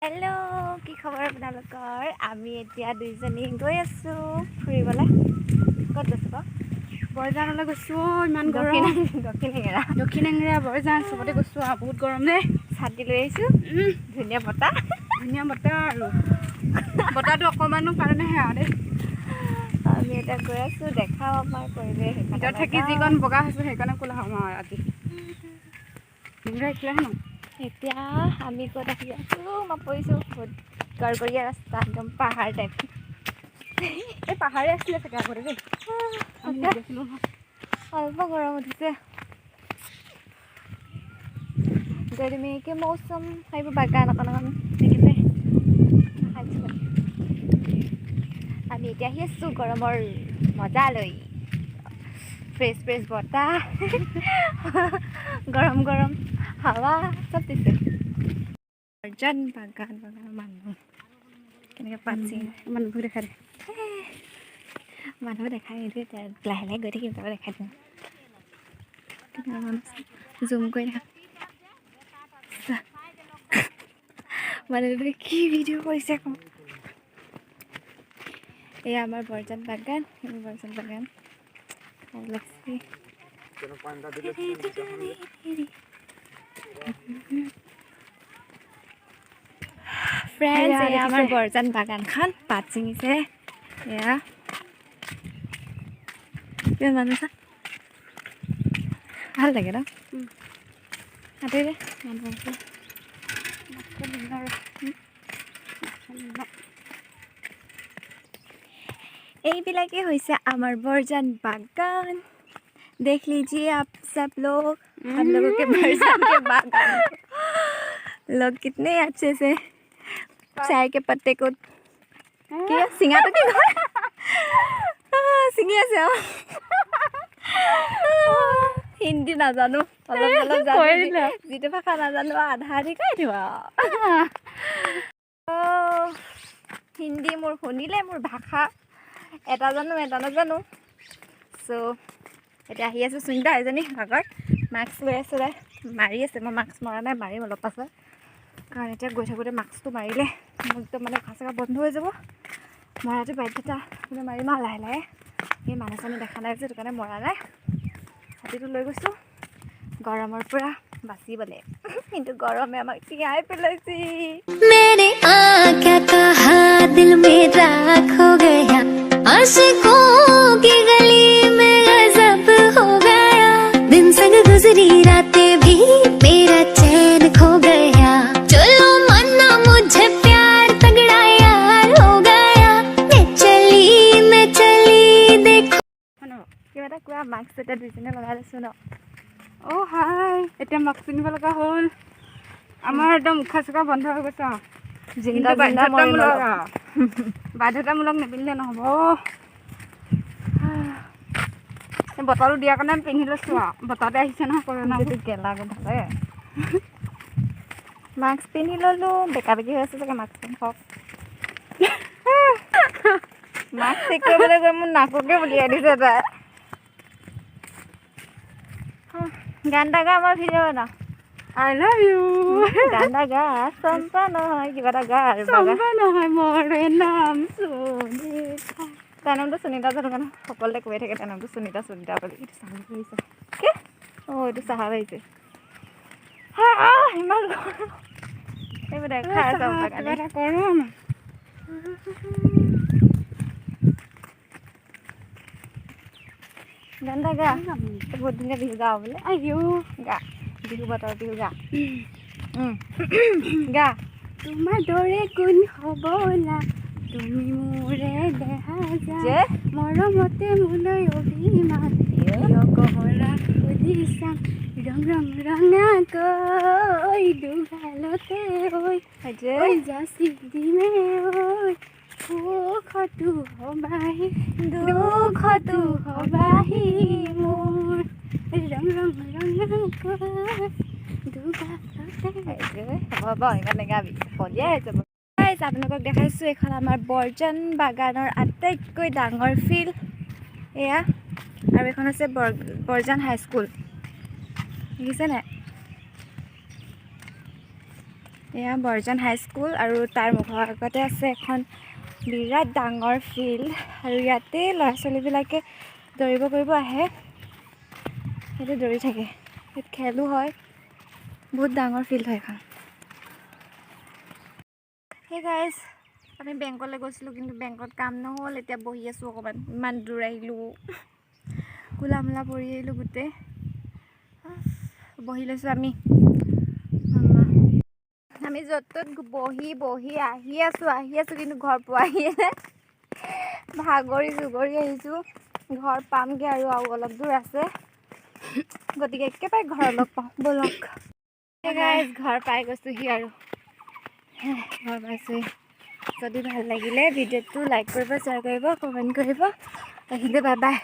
Hello' কি খবৰ আপোনালোকৰ? আমি এতিয়া দুইজনী গৈ আছোঁ ফুৰিবলৈ। ক'ত গৈছোঁ বাৰু? বৰজানলৈ গৈছোঁ। ইমান গৰম। দক্ষিণ এঙেৰা বৰজান চবতে গৈছোঁ আৰু বহুত গৰম দেই। ছাতি লৈ আহিছোঁ। ধুনীয়া বতাহ। ধুনীয়া বতাহ আৰু বতাহটো অকণমানো কাৰণেহে আৰু দেই। আমি এতিয়া গৈ আছোঁ। দেখাওঁ আমাৰ পৰিৱেশ। ভিতৰত থাকি যিকণ বগা হৈছোঁ সেইকাৰণে ক'লা হ'ম আৰু আজি। এতিয়া আমি ক'ত আহি আছোঁ? মই পৰিছোঁ বহুত গৰগৰীয়া ৰাস্তা একদম পাহাৰ টাইপ। এই পাহাৰে আছিলে চাগে আগতে দেই। আমি নেদেখিলোঁ নহয়। অলপ गरम उठिছে गर्मी के मौसम है बागान দেখিছে আমি এতিয়া আহি আছোঁ গৰমৰ মজা লৈ ফ্ৰেছ ফ্ৰেছ বতাহ গৰম গৰম হাৱা চব দিছে বৰজান বাগান মানুহ কেনেকৈ পাতছি মানুহবোৰ দেখা দে মানুহ দেখাই নিদিয়ে লাহে লাহে গৈ থাকিম তাৰপৰা দেখাই দিম জুম কৰি দেখা মানুহবোৰে কি ভিডিঅ' কৰিছে কম এয়া আমাৰ বৰজান বাগান লাগছে ফ্ৰেণ্ডছ এয়া আমাৰ বৰজান বাগানখন পাত ছিঙিছে এয়া কিমান মানুহ চা ভাল লাগে ন এইবিলাকে হৈছে আমাৰ बरजान बागान देख लीजिए आप सब लोग हम लोगों के बरजान के बागान लोग कितने अच्छे से चाय के पत्ते को क्या सिंगा तो क्या सिंगिया से हिंदी ना जानो अलग जानो जिते भाषा ना जानो आधा आधी कह दिवा हिंदी मोर শুনিলে मोर भाषा এটা জানো এটা নাজানো সো এতিয়া আহি আছোঁ সুনিতা এজনী আগত মাস্ক লৈ আছে তাই মাৰি আছে মই মাস্ক মৰা নাই মাৰিম অলপ পাছত কাৰণ এতিয়া গৈ থাকোঁতে মাস্কটো মাৰিলে মোৰ একদম মানে উশাহ চুশাহ বন্ধ হৈ যাব মৰাটো বাধ্যতা মাৰিম আৰু লাহে লাহে এই মানুহ চানুহ দেখা নাই যে সেইটো কাৰণে মৰা নাই ছাতিটো লৈ গৈছোঁ গৰমৰ পৰা বাচিবলৈ কিন্তু গৰমে আমাক ছিঙাই পেলাইছে मैंने क्या कहा दिल में राख हो गया आशिकों की गली में गजब हो गया दिन संग गुजरी रातें भी मेरा चैन खो गया चलो मन्ना मुझे प्यार तगड़ा यार हो गया मैं चली देखो কিবা এটা কোৱা মাস্ক এটা দুইজনে লগাই লৈছোঁ ন অ' হাই এতিয়া মাস্ক পিন্ধিব লগা হ'ল আমাৰ একদম উশাহ চুশাহ বন্ধ হৈ গৈছে বাধ্যতামূলক নিপিন্ধিলে নহ'ব বতৰটো দিয়াৰ কাৰণে আমি পিন্ধি লৈছোঁ আৰু বতৰতে আহিছে নহয় কৰোণা গেলা গোন্ধালে মাস্ক পিন্ধি ল'লোঁ বেকা বেকি হৈ আছে চাগে মাস্ক পিন্ধি হওক মাস্ক ঠিক কৰিবলৈ গৈ মোৰ নাককে উলিয়াই দিছে তাই গান এটা গা আমাৰ ভিডিঅ' বনাওঁ আই লাভ ইউ গান এটা গা চম্পা নহয় কিবা এটা গা আৰু চম্পা নহয় মৰে নাম সুনিতা তাইৰ নামটো সুনিতা জানো কাৰণে সকলোৱে কৈ থাকে তাইৰ নামটো সুনিতা বুলি এইটো চাহ আহিছে কি অঁ এইটো চাহ আহিছে ইমান এইবোৰ দেখাই আছে গৰম গান এটা গা বহুত ধুনীয়া বিহু গাওঁ বোলে আইও গা বিহু বতৰ বিহু গা গা তোমাৰ দৰে কোন হ'বলা তুমি মোৰে দেহা যে মৰমতে মোলৈ অভিমান কহৰা সুধিছা ৰং ৰং ৰঙাকৈ দুগালতে ঐ যাচি দিমে ঐ সুখতো হবাহি দুখতো হবাহি মোৰ ৰং ৰং ৰঙাকৈ হ'ব ইমান নেগাবি সলিয়াই যাব আপোনালোকক দেখাইছোঁ এইখন আমাৰ বৰজান বাগানৰ আটাইতকৈ ডাঙৰ ফিল্ড এয়া আৰু এখন আছে বৰজান হাইস্কুল দেখিছেনে এয়া বৰজান হাইস্কুল আৰু তাৰ মুখৰ আগতে আছে এখন বিৰাট ডাঙৰ ফিল্ড আৰু ইয়াতে ল'ৰা ছোৱালীবিলাকে দৌৰিব কৰিব আহে ইয়াতে দৌৰি থাকে ইয়াত খেলো হয় বহুত ডাঙৰ ফিল্ড হয় এখন সেই গাইজ আমি বেংকলৈ গৈছিলোঁ কিন্তু বেংকত কাম নহ'ল এতিয়া বহি আছোঁ অকণমান ইমান দূৰ আহিলোঁ কোলা মোলা পৰি আহিলোঁ গোটেই বহি লৈছোঁ আমি য'ত ত'ত বহি আহি আছোঁ কিন্তু ঘৰ পোৱাহিয়ে নাই ভাগৰি জুগৰি আহিছোঁ ঘৰ পামগৈ আৰু অলপ দূৰ আছে গতিকে একেবাৰে ঘৰ লগ পাওঁ ব'লক গাইজ ঘৰ পাই গৈছোঁহি আৰু ঘৰ পাইছোঁহি যদি ভাল লাগিলে ভিডিঅ'টো লাইক কৰিব শ্বেয়াৰ কৰিব কমেণ্ট কৰিব আহিলে বাই বাই